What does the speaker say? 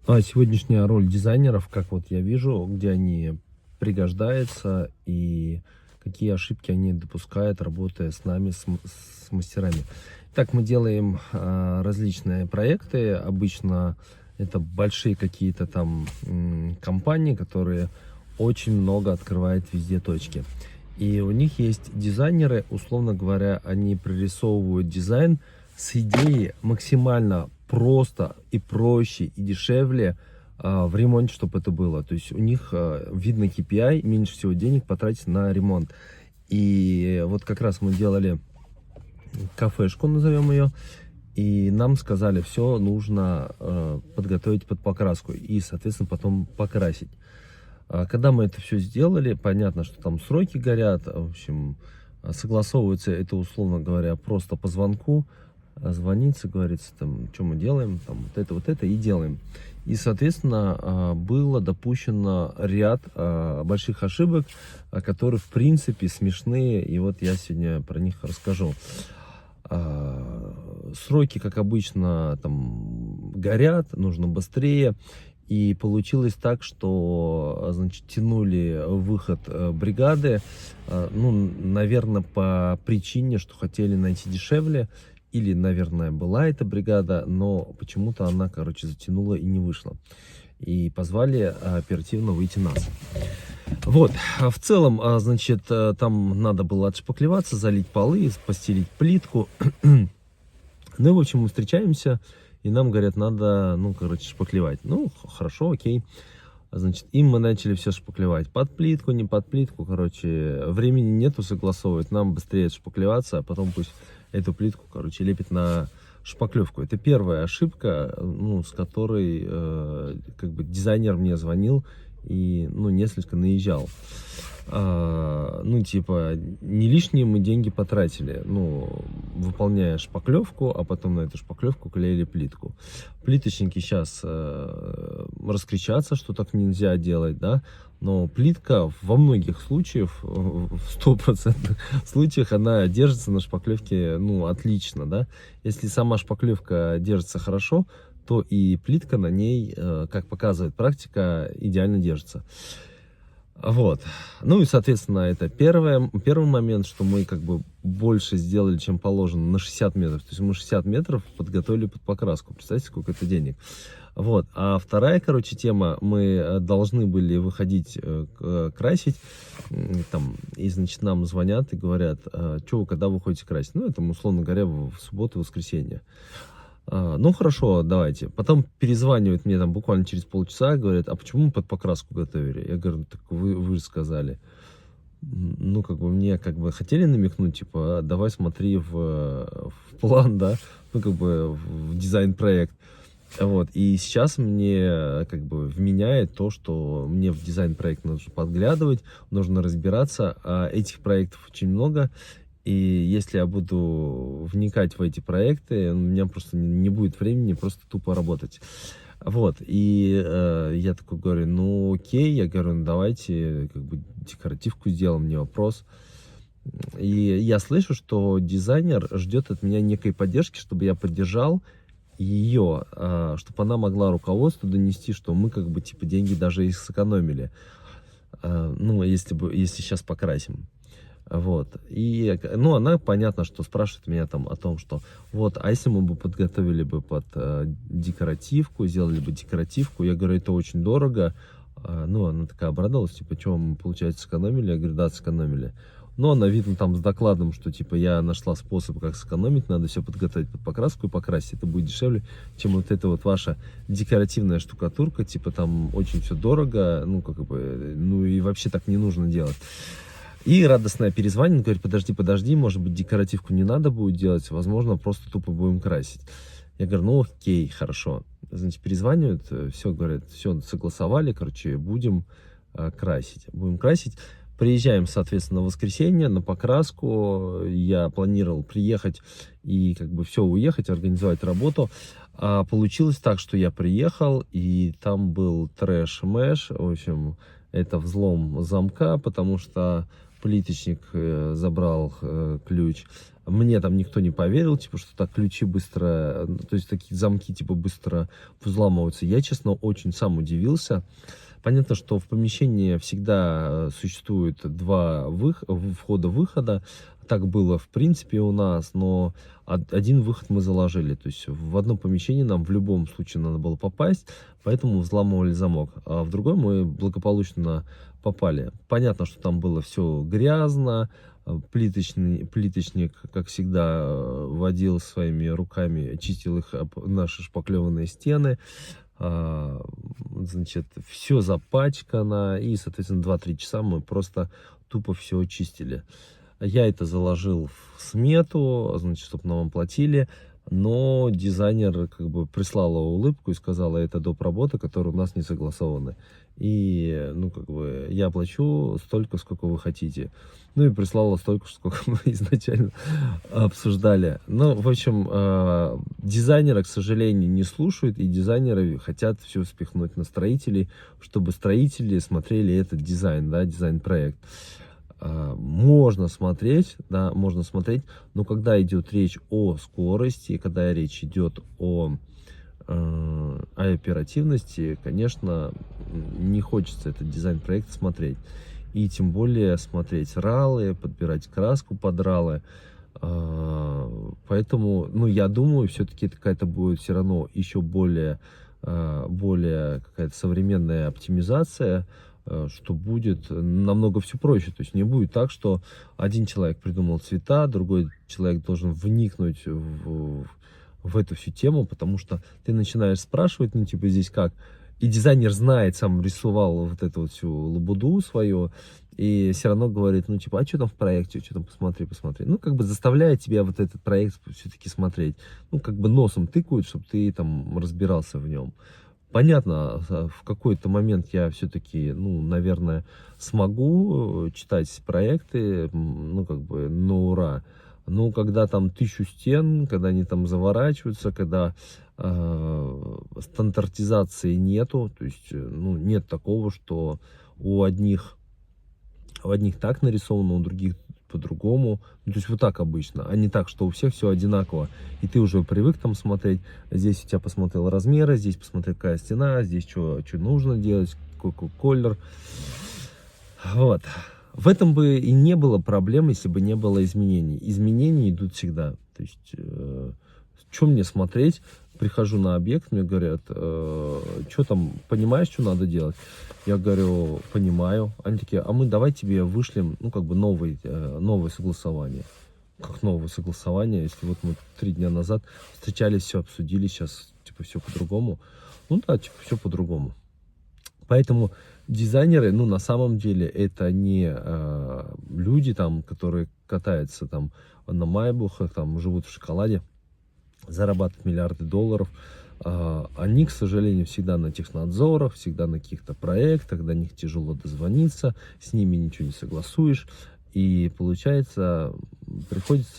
А сегодняшняя роль дизайнеров, как вот я вижу, где они пригождаются и какие ошибки они допускают, работая с нами, с мастерами. Так мы делаем различные проекты. Обычно это большие какие-то там компании, которые очень много открывают везде точки. И у них есть дизайнеры, условно говоря, они прорисовывают дизайн с идеей максимально просто и проще и дешевле в ремонте, чтобы это было. То есть у них видно KPI, меньше всего денег потратить на ремонт. И вот как раз мы делали кафешку, назовем ее, и нам сказали, все нужно подготовить под покраску и, соответственно, потом покрасить. Когда мы это все сделали, понятно, что там сроки горят, в общем, согласовывается это, условно говоря, просто по звонку, звонится, говорится, там, что мы делаем, там, вот это и делаем. И, соответственно, было допущено ряд больших ошибок, которые, в принципе, смешные, и вот я сегодня про них расскажу. Сроки, как обычно, там горят, нужно быстрее. И получилось так, что, значит, тянули выход бригады, ну, наверное, по причине, что хотели найти дешевле, или, наверное, была эта бригада, но почему-то она, короче, затянула и не вышла. И позвали оперативно выйти нас. Вот, в целом, значит, там надо было отшпаклеваться, залить полы, постелить плитку. Ну, и, в общем, мы встречаемся, и нам говорят, надо, ну, короче, шпаклевать. Ну, хорошо, окей. Значит, и мы начали все шпаклевать. Под плитку, не под плитку, короче, времени нету согласовывать, нам быстрее шпаклеваться, а потом пусть эту плитку, короче, лепит на шпаклевку. Это первая ошибка, ну, с которой, как бы, дизайнер мне звонил и, ну, несколько наезжал. Ну, типа, не лишние мы деньги потратили, ну, выполняя шпаклевку, а потом на эту шпаклевку клеили плитку. Плиточники сейчас раскричатся, что так нельзя делать, да, но плитка во многих случаях, в 100% случаях, она держится на шпаклевке, ну, отлично, да. Если сама шпаклевка держится хорошо, то и плитка на ней, как показывает практика, идеально держится. Вот. Ну и, соответственно, это первый момент, что мы как бы больше сделали, чем положено, на 60 метров. То есть мы 60 метров подготовили под покраску. Представьте, сколько это денег. Вот. А вторая, короче, тема, мы должны были выходить красить, там, и, значит, нам звонят и говорят, что вы, когда вы ходите красить? Ну, это, условно говоря, в субботу, воскресенье. Ну хорошо, давайте. Потом перезванивают мне там буквально через полчаса, говорят, а почему мы под покраску готовили? Я говорю, так вы же сказали. Ну, как бы мне как бы хотели намекнуть, типа, давай смотри в план, да, ну, как бы в дизайн-проект. Вот, и сейчас мне как бы вменяет то, что мне в дизайн-проект нужно подглядывать, нужно разбираться, а этих проектов очень много. И если я буду вникать в эти проекты, у меня просто не будет времени просто тупо работать. Вот, и я такой говорю, ну окей, я говорю, ну давайте как бы декоративку сделаем, не вопрос. И я слышу, что дизайнер ждет от меня некой поддержки, чтобы я поддержал ее, чтобы она могла руководству донести, что мы как бы типа деньги даже и сэкономили. Ну, если сейчас покрасим. Вот. И, ну, она, понятно, что спрашивает меня там о том, что вот, а если мы бы подготовили бы под декоративку, сделали бы декоративку, я говорю, это очень дорого. Ну, она такая обрадовалась, типа, что мы, получается, сэкономили? Я говорю, да, сэкономили. Но она, видно, там с докладом, что, типа, я нашла способ, как сэкономить, надо все подготовить под покраску и покрасить. Это будет дешевле, чем вот эта вот ваша декоративная штукатурка, типа, там очень все дорого, ну, как бы, ну, и вообще так не нужно делать. И радостная перезвонит, говорит, подожди, может быть, декоративку не надо будет делать, возможно, просто тупо будем красить. Я говорю, ну окей, хорошо. Значит, перезванивают, все, говорят, все, согласовали, короче, будем красить. Будем красить. Приезжаем, соответственно, в воскресенье на покраску. Я планировал приехать и как бы все уехать, организовать работу. А получилось так, что я приехал, и там был трэш-мэш, в общем, это взлом замка, потому что плиточник забрал ключ, Мне там никто не поверил, типа, что так ключи быстро, то есть такие замки, типа, быстро взламываются. Я, честно, очень сам удивился. Понятно, что в помещении всегда существует два входа-выхода. Так было, в принципе, у нас, но один выход мы заложили. То есть в одно помещение нам в любом случае надо было попасть, поэтому взламывали замок. А в другой мы благополучно попали. Понятно, что там было все грязно. Плиточник, как всегда, водил своими руками, чистил их об наши шпаклеванные стены. Значит, все запачкано, и, соответственно, 2-3 часа мы просто тупо все чистили. Я это заложил в смету, значит, чтобы нам платили, но дизайнер как бы прислала улыбку и сказала, это доп. Работы, которые у нас не согласованы. И, ну, как бы, я плачу столько, сколько вы хотите. Ну, и прислала столько, сколько мы изначально обсуждали. Ну, в общем, дизайнеры, к сожалению, не слушают, и дизайнеры хотят все спихнуть на строителей, чтобы строители смотрели этот дизайн, да, дизайн-проект. Можно смотреть, да, можно смотреть, но когда идет речь о скорости, когда речь идет о оперативности, конечно, не хочется этот дизайн-проект смотреть. И тем более смотреть ралы, подбирать краску под ралы. Поэтому, ну, я думаю, все-таки это какая-то будет все равно еще более какая-то современная оптимизация, что будет намного все проще. То есть не будет так, что один человек придумал цвета, другой человек должен вникнуть в эту всю тему, потому что ты начинаешь спрашивать, ну, типа, здесь как? И дизайнер знает, сам рисовал вот эту вот всю лабуду свою, и все равно говорит, ну, типа, а что там в проекте, что там, посмотри. Ну, как бы заставляет тебя вот этот проект все-таки смотреть. Ну, как бы носом тыкают, чтобы ты там разбирался в нем. Понятно, в какой-то момент я все-таки, ну, наверное, смогу читать проекты, ну, как бы, на ура. Но когда там 1000 стен, когда они там заворачиваются, когда стандартизации нету, то есть, ну, нет такого, что у одних так нарисовано, у других по-другому. Ну, то есть вот так обычно, а не так, что у всех все одинаково. И ты уже привык там смотреть. Здесь у тебя посмотрел размеры, здесь посмотрел, какая стена, здесь что нужно делать, какой колер. Вот. В этом бы и не было проблем, если бы не было изменений. Изменения идут всегда. То есть, что мне смотреть? Прихожу на объект, мне говорят, что там, понимаешь, что надо делать? Я говорю, понимаю. Они такие, а мы давай тебе вышлем, ну, как бы новое согласование. Как новое согласование, если вот мы 3 дня назад встречались, все обсудили, сейчас, типа, все по-другому. Ну да, типа, все по-другому. Поэтому дизайнеры, ну, на самом деле, это не люди, там, которые катаются там на майбухах, там, живут в шоколаде, зарабатывают миллиарды долларов. Они, к сожалению, всегда на технадзорах, всегда на каких-то проектах, до них тяжело дозвониться, с ними ничего не согласуешь. И получается, приходится